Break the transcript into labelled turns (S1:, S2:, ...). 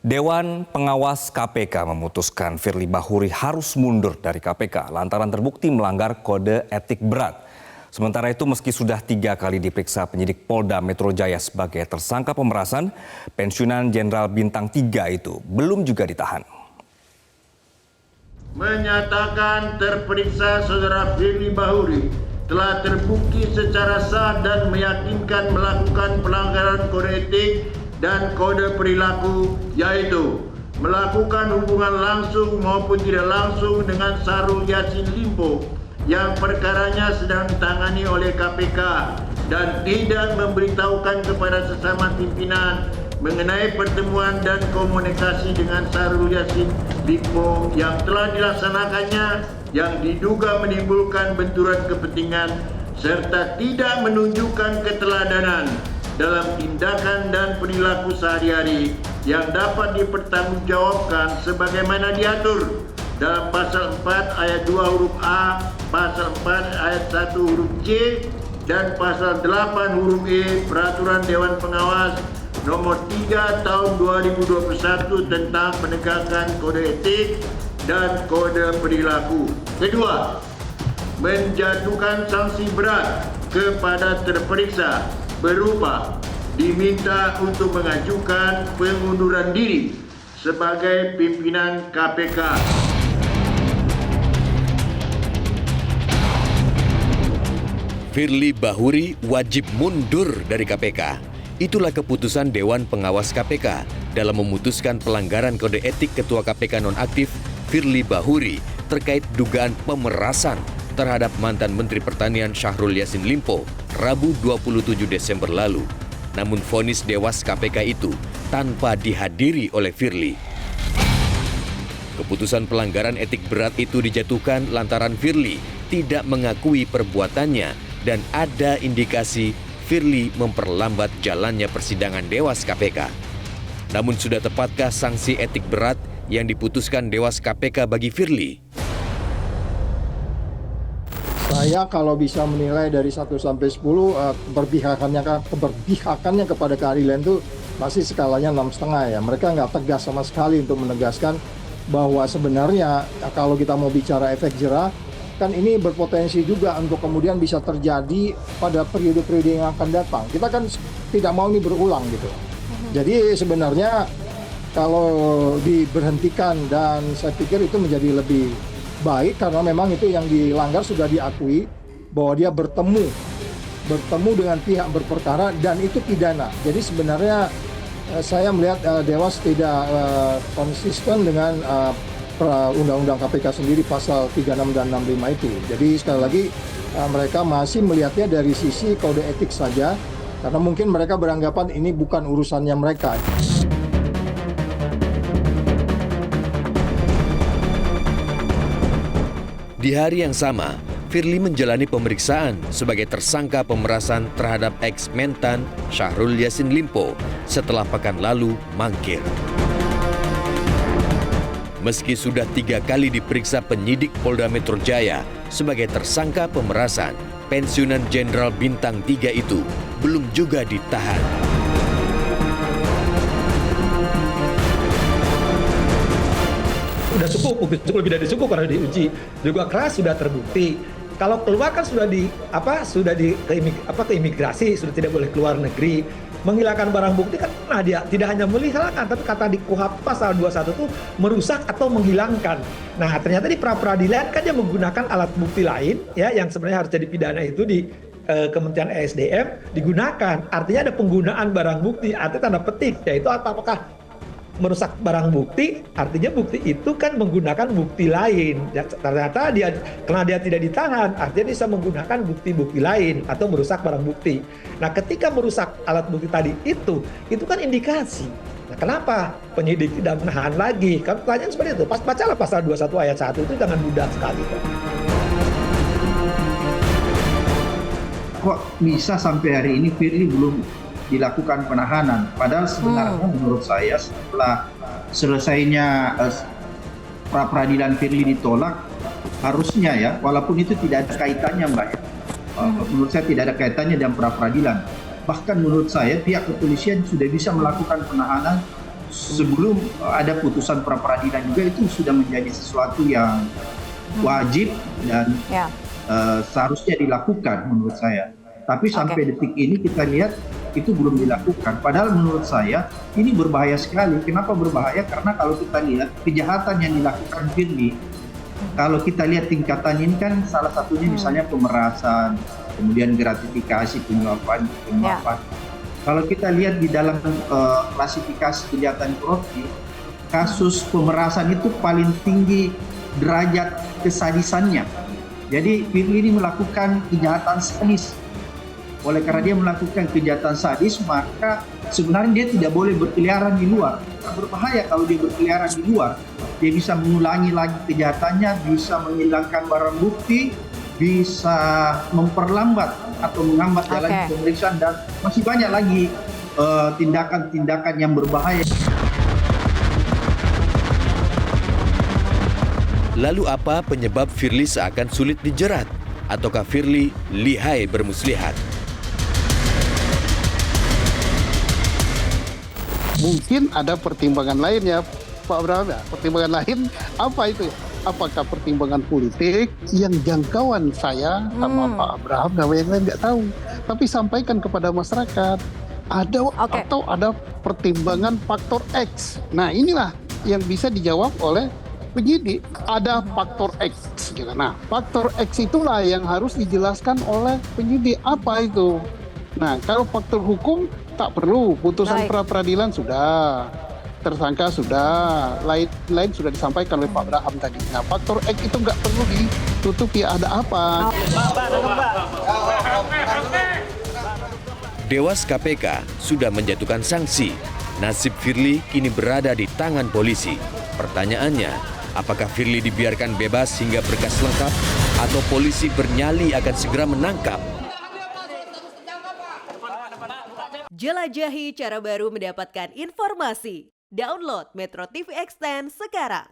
S1: Dewan Pengawas KPK memutuskan Firly Bahuri harus mundur dari KPK lantaran terbukti melanggar kode etik berat. Sementara itu meski sudah 3 kali diperiksa penyidik Polda Metro Jaya sebagai tersangka pemerasan, pensiunan Jenderal Bintang 3 itu belum juga ditahan.
S2: Menyatakan terperiksa Saudara Firly Bahuri telah terbukti secara sah dan meyakinkan melakukan pelanggaran kode etik dan kode perilaku, yaitu melakukan hubungan langsung maupun tidak langsung dengan Syahrul Yassin Limpo yang perkaranya sedang ditangani oleh KPK dan tidak memberitahukan kepada sesama pimpinan mengenai pertemuan dan komunikasi dengan Syahrul Yassin Limpo yang telah dilaksanakannya yang diduga menimbulkan benturan kepentingan serta tidak menunjukkan keteladanan dalam tindakan dan perilaku sehari-hari yang dapat dipertanggungjawabkan sebagaimana diatur dalam pasal 4 ayat 2 huruf A, pasal 4 ayat 1 huruf C, dan pasal 8 huruf E Peraturan Dewan Pengawas nomor 3 tahun 2021 tentang penegakan kode etik dan kode perilaku. Kedua, menjatuhkan sanksi berat kepada terperiksa berupa diminta untuk mengajukan pengunduran diri sebagai pimpinan KPK.
S3: Firly Bahuri wajib mundur dari KPK. Itulah keputusan Dewan Pengawas KPK dalam memutuskan pelanggaran kode etik Ketua KPK nonaktif Firly Bahuri terkait dugaan pemerasan terhadap mantan Menteri Pertanian Syahrul Yassin Limpo Rabu 27 Desember lalu. Namun vonis Dewas KPK itu tanpa dihadiri oleh Firly. Keputusan pelanggaran etik berat itu dijatuhkan lantaran Firly tidak mengakui perbuatannya dan ada indikasi Firly memperlambat jalannya persidangan Dewas KPK. Namun sudah tepatkah sanksi etik berat yang diputuskan Dewas KPK bagi Firly?
S4: Saya kalau bisa menilai dari 1 sampai 10, keberpihakannya kepada keadilan itu masih skalanya 6,5 ya. Mereka nggak tegas sama sekali untuk menegaskan bahwa sebenarnya kalau kita mau bicara efek jerah, kan ini berpotensi juga untuk kemudian bisa terjadi pada periode-periode yang akan datang. Kita kan tidak mau ini berulang gitu. Jadi sebenarnya kalau diberhentikan, dan saya pikir itu menjadi lebih baik karena memang itu yang dilanggar sudah diakui bahwa dia bertemu dengan pihak berperkara dan itu pidana. Jadi sebenarnya saya melihat Dewas tidak konsisten dengan Undang-Undang KPK sendiri pasal 36 dan 65 itu. Jadi sekali lagi mereka masih melihatnya dari sisi kode etik saja karena mungkin mereka beranggapan ini bukan urusannya mereka.
S3: Di hari yang sama, Firly menjalani pemeriksaan sebagai tersangka pemerasan terhadap ex-mentan Syahrul Yassin Limpo setelah pekan lalu mangkir. Meski sudah 3 kali diperiksa penyidik Polda Metro Jaya sebagai tersangka pemerasan, pensiunan Jenderal Bintang 3 itu belum juga ditahan.
S5: Sudah cukup lebih dari cukup karena diuji juga keras, sudah terbukti. Kalau keluar kan sudah ke imigrasi, sudah tidak boleh keluar negeri. Menghilangkan barang bukti kan dia tidak hanya menghilangkan, tapi kata di KUHP pasal 21 itu merusak atau menghilangkan. Nah, ternyata di pra-peradilan kan dia menggunakan alat bukti lain ya yang sebenarnya harus jadi pidana itu di Kementerian ESDM digunakan. Artinya ada penggunaan barang bukti, artinya tanda petik, yaitu apakah merusak barang bukti, artinya bukti itu kan menggunakan bukti lain. Ternyata karena dia tidak ditahan, artinya bisa menggunakan bukti-bukti lain atau merusak barang bukti. Nah, ketika merusak alat bukti tadi itu kan indikasi. Nah, kenapa penyidik tidak menahan lagi? Kan pertanyaan seperti itu. Bacalah pasal 21 ayat 1 itu dengan mudah sekali.
S6: Kok bisa sampai hari ini Firly belum dilakukan penahanan? Padahal sebenarnya menurut saya setelah selesainya pra-peradilan Firly ditolak, harusnya ya, walaupun itu tidak ada kaitannya Mbak ya. Menurut saya tidak ada kaitannya dengan pra-peradilan. Bahkan menurut saya pihak kepolisian sudah bisa melakukan penahanan sebelum ada putusan pra peradilan juga itu sudah menjadi sesuatu yang wajib dan seharusnya dilakukan menurut saya. Tapi sampai detik ini kita lihat itu belum dilakukan. Padahal menurut saya ini berbahaya sekali. Kenapa berbahaya? Karena kalau kita lihat kejahatan yang dilakukan Firly, kalau kita lihat tingkatan ini kan salah satunya misalnya pemerasan, kemudian gratifikasi, penyuapan. Kalau kita lihat di dalam klasifikasi kejahatan korupsi, kasus pemerasan itu paling tinggi derajat kesadisannya. Jadi Firly ini melakukan kejahatan sadis. Oleh karena dia melakukan kejahatan sadis, maka sebenarnya dia tidak boleh berkeliaran di luar. Berbahaya kalau dia berkeliaran di luar. Dia bisa mengulangi lagi kejahatannya, bisa menghilangkan barang bukti, bisa memperlambat atau menghambat jalan pemeriksaan, dan masih banyak lagi tindakan-tindakan yang berbahaya.
S3: Lalu apa penyebab Firly seakan sulit dijerat? Ataukah Firly lihai bermuslihat?
S7: Mungkin ada pertimbangan lain ya Pak Abraham ya. Pertimbangan lain apa itu? Apakah pertimbangan politik yang jangkauan saya sama Pak Abraham dan yang lain nggak tahu. Tapi sampaikan kepada masyarakat. Atau ada pertimbangan faktor X. Nah inilah yang bisa dijawab oleh penyidik. Ada faktor X. Gitu. Nah faktor X itulah yang harus dijelaskan oleh penyidik. Apa itu? Nah kalau faktor hukum tak perlu, putusan pra peradilan sudah, tersangka sudah, lain sudah disampaikan oleh Pak Abraham tadi. Nah faktor X itu nggak perlu ditutupi, ada apa?
S3: Dewas KPK sudah menjatuhkan sanksi. Nasib Firly kini berada di tangan polisi. Pertanyaannya, apakah Firly dibiarkan bebas hingga berkas lengkap atau polisi bernyali akan segera menangkap?
S8: Jelajahi cara baru mendapatkan informasi. Download Metro TV Extend sekarang.